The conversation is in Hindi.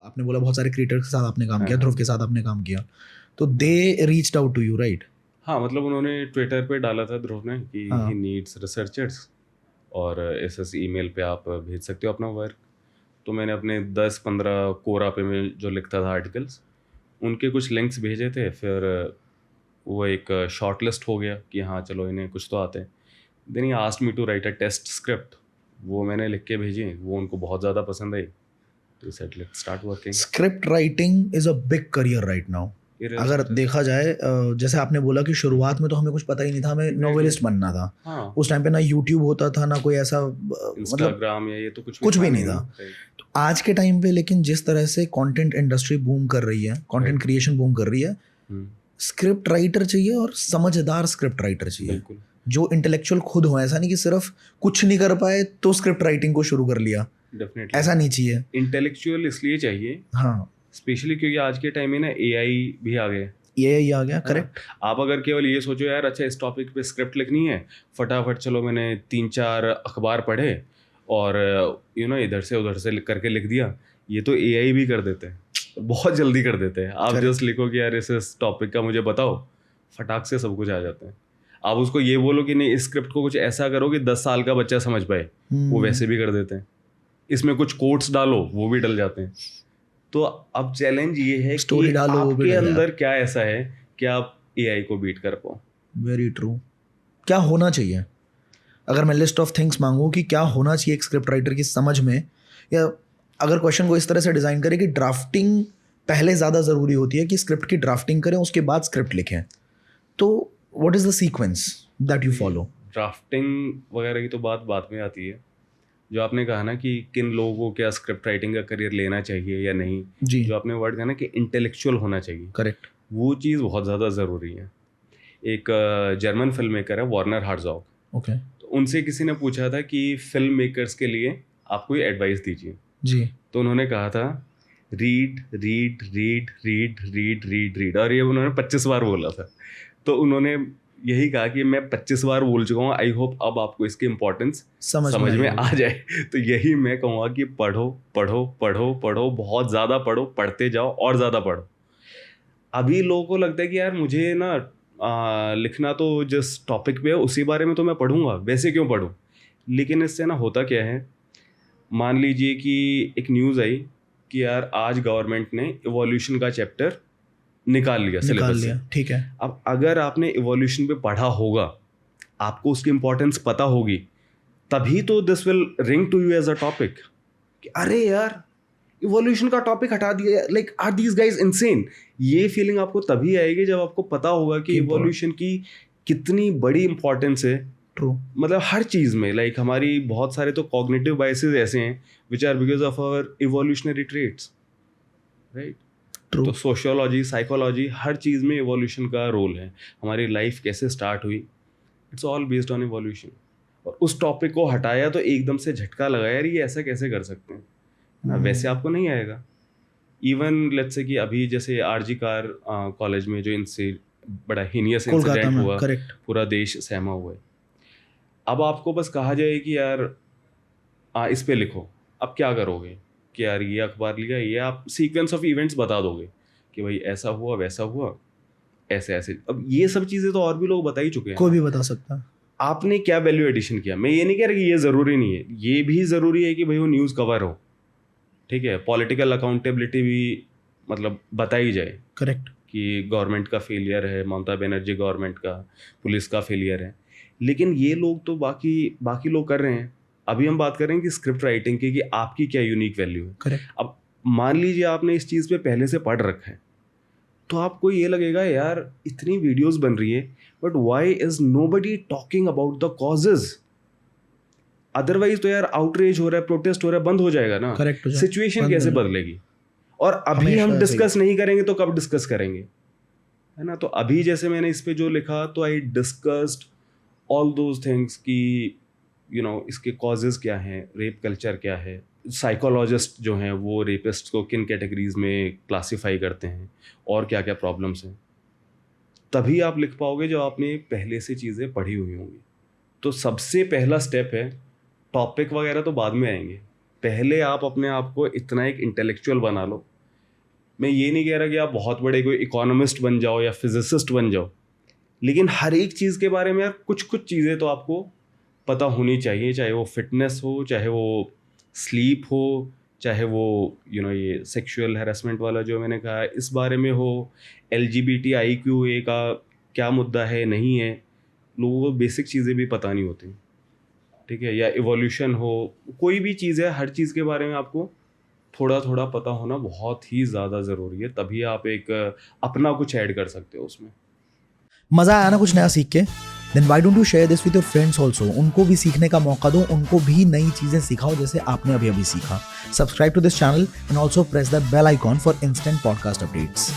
आपने बोला बहुत सारे क्रिएटर्स के साथ आपने काम किया, हाँ। ध्रुव के साथ आपने काम किया, तो they reached out to you, right? हाँ, मतलब उन्होंने ट्विटर पे डाला था ध्रुव ने कि हाँ। ही नीड्स रिसर्चर्स और इस ईमेल पे आप भेज सकते हो अपना वर्क। तो मैंने अपने 10-15 कोरा पे में जो लिखता था आर्टिकल्स, उनके कुछ लिंक्स भेजे थे। फिर वो एक शॉर्ट लिस्ट हो गया कि हाँ चलो इन्हें कुछ तो आते हैं। Then he asked me to write a test script. वो मैंने लिख के भेजी, वो उनको बहुत ज़्यादा पसंद आई। तो set let's start working. Script writing is a big career right now. अगर देखा जाए, जैसे आपने बोला कि शुरुआत में तो हमें कुछ पता ही नहीं था, हमें नॉवेलिस्ट बनना था। हाँ, उस टाइम पे ना यूट्यूब होता था, ना कोई ऐसा मतलब इंस्टाग्राम या ये तो कुछ भी नहीं था। Right. तो आज के टाइम पे लेकिन जिस तरह से कंटेंट इंडस्ट्री बूम कर रही है, कंटेंट क्रिएशन बूम कर रही है, स्क्रिप्ट राइटर चाहिए और समझदार स्क्रिप्ट राइटर चाहिए, बिल्कुल। जो इंटेलेक्चुअल खुद हो। ऐसा नहीं कि सिर्फ कुछ नहीं कर पाए तो स्क्रिप्ट राइटिंग को शुरू कर लिया, डेफिनेटली ऐसा नहीं चाहिए। इंटेलेक्चुअल इसलिए चाहिए, हाँ, स्पेशली क्योंकि आज के टाइम में ना एआई भी आ गए। ये आ गया, करेक्ट। आप अगर केवल ये सोचो यार अच्छा इस टॉपिक पे स्क्रिप्ट लिखनी है, फटाफट चलो मैंने 3-4 अखबार पढ़े और इधर से उधर से करके लिख दिया, ये तो एआई भी कर देते हैं, बहुत जल्दी कर देते हैं। आप जस्ट लिखो कि यार इस टॉपिक का मुझे बताओ, फटाक से सब कुछ आ जाता है। आप उसको ये बोलो कि नहीं इस स्क्रिप्ट को कुछ ऐसा करो कि 10 साल का बच्चा समझ पाए, वो वैसे भी कर देते हैं। इसमें कुछ कोट्स डालो, वो भी डल जाते हैं। तो अब चैलेंज ये है स्टोरी कि डालो, वो भी आपके डल अंदर क्या ऐसा है कि आप एआई को बीट कर पाओ। Very true. क्या होना चाहिए, अगर मैं लिस्ट ऑफ थिंग्स मांगूं कि क्या होना चाहिए एक स्क्रिप्ट राइटर की समझ में, या अगर क्वेश्चन को इस तरह से डिज़ाइन करें कि ड्राफ्टिंग पहले ज़्यादा ज़रूरी होती है कि स्क्रिप्ट की ड्राफ्टिंग करें उसके बाद स्क्रिप्ट लिखें, तो what is the sequence that you follow? Drafting वगैरह की तो बात बाद में आती है। जो आपने कहा ना कि किन लोगों को क्या स्क्रिप्ट राइटिंग का करियर लेना चाहिए या नहीं, जी, जो आपने वर्ड कहा ना कि इंटेलेक्चुअल होना चाहिए, करेक्ट। वो चीज़ बहुत ज़्यादा ज़रूरी है। एक जर्मन फिल्म मेकर है वर्नर हार्ज़ॉग, ओके, तो उनसे किसी ने पूछा था कि फिल्म मेकर्स के लिए आप कोई एडवाइस दीजिए। जी, तो उन्होंने कहा था read read read read read read read, और ये उन्होंने 25 बार बोला था। तो उन्होंने यही कहा कि मैं 25 बार बोल चुका हूँ, आई होप अब आपको इसकी इम्पोर्टेंस समझ में आ जाए। तो यही मैं कहूँगा कि पढ़ो पढ़ो पढ़ो पढ़ो, बहुत ज़्यादा पढ़ो, पढ़ते जाओ और ज़्यादा पढ़ो। अभी लोगों को लगता है कि यार मुझे ना लिखना तो जिस टॉपिक पे है उसी बारे में तो मैं पढ़ूंगा, वैसे क्यों पढ़ूँ। लेकिन इससे ना होता क्या है, मान लीजिए कि एक न्यूज़ आई कि यार आज गवर्नमेंट ने इवोल्यूशन का चैप्टर निकाल लिया सिलेबस से। ठीक है। अब अगर आपने इवोल्यूशन पे पढ़ा होगा, आपको उसकी इंपॉर्टेंस पता होगी, तभी तो this will ring to you as a topic कि अरे यार इवोल्यूशन का टॉपिक हटा दिया, like are these guys insane. ये फीलिंग आपको तभी आएगी जब आपको पता होगा कि इवोल्यूशन की कितनी बड़ी इंपॉर्टेंस है। ट्रू। मतलब हर चीज़ में, लाइक हमारी बहुत सारे तो कॉग्निटिव बायसेस ऐसे हैं which are because of our evolutionary traits, right. तो सोशियोलॉजी, साइकोलॉजी, हर चीज़ में इवोल्यूशन का रोल है। हमारी लाइफ कैसे स्टार्ट हुई, it's all based on evolution. और उस टॉपिक को हटाया तो एकदम से झटका लगा यार ये ऐसा कैसे कर सकते हैं ना, वैसे आपको नहीं आएगा। इवन लेट्स से कि अभी जैसे आरजी कार कॉलेज में जो इनसे बड़ा हीनियस इंसिडेंट हुआ, पूरा देश सहमा हुआ है। अब आपको बस कहा जाए कि यार इस पे लिखो, अब क्या करोगे कि यार ये अखबार लिया, ये आप सीक्वेंस ऑफ इवेंट्स बता दोगे कि भाई ऐसा हुआ वैसा हुआ ऐसे ऐसे। अब ये सब चीज़ें तो और भी लोग बता ही चुके हैं, कोई भी बता सकता है। आपने क्या वैल्यू एडिशन किया। मैं ये नहीं कह रहा कि ये ज़रूरी नहीं है, ये भी ज़रूरी है कि भाई वो न्यूज़ कवर हो, ठीक है। पॉलिटिकल अकाउंटेबिलिटी भी मतलब बताई जाए, करेक्ट, कि गवर्नमेंट का फेलियर है, ममता बनर्जी गवर्नमेंट का, पुलिस का फेलियर है। लेकिन ये लोग तो बाकी लोग कर रहे हैं। अभी हम बात कर रहे हैं कि स्क्रिप्ट राइटिंग की, कि आपकी क्या यूनिक वैल्यू है। करेक्ट। अब मान लीजिए आपने इस चीज़ पे पहले से पढ़ रखा है, तो आपको ये लगेगा यार इतनी वीडियोस बन रही है, but why is nobody talking about the causes. Otherwise तो यार आउटरीच हो रहा है, प्रोटेस्ट हो रहा है, बंद हो जाएगा ना। करेक्ट, सिचुएशन कैसे बदलेगी। और अभी हम डिस्कस नहीं करेंगे तो कब डिस्कस करेंगे, है ना। तो अभी जैसे मैंने इस पे जो लिखा, तो I discussed all those things कि इसके कॉजेज क्या हैं, रेप कल्चर क्या है, साइकोलॉजिस्ट जो हैं वो रेपिस्ट को किन कैटेगरीज में क्लासीफाई करते हैं, और क्या क्या प्रॉब्लम्स हैं। तभी आप लिख पाओगे जब आपने पहले से चीज़ें पढ़ी हुई होंगी। तो सबसे पहला स्टेप है, टॉपिक वगैरह तो बाद में आएंगे, पहले आप अपने आप को इतना एक इंटेलेक्चुअल बना लो मैं ये नहीं कह रहा कि आप बहुत बड़े कोई इकोनॉमिस्ट बन जाओ या फिजिसिस्ट बन जाओ, लेकिन हर एक चीज़ के बारे में यार कुछ चीज़ें तो आपको पता होनी चाहिए, चाहे वो फिटनेस हो, चाहे वो स्लीप हो, चाहे वो ये सेक्सुअल हैरेसमेंट वाला जो मैंने कहा इस बारे में हो, LGBTIQA का क्या मुद्दा है नहीं है, लोगों को बेसिक चीज़ें भी पता नहीं होती, ठीक है, या इवोल्यूशन हो, कोई भी चीज़ है, हर चीज़ के बारे में आपको थोड़ा थोड़ा पता होना बहुत ही ज़्यादा ज़रूरी है, तभी आप एक अपना कुछ ऐड कर सकते हो उसमें। मज़ा आया ना कुछ नया सीख के? Then why don't you share this with your friends also, उनको भी सीखने का मौका दो, उनको भी नई चीज़ें सिखाओ जैसे आपने अभी सीखा। Subscribe to this channel and also press the bell icon for instant podcast updates.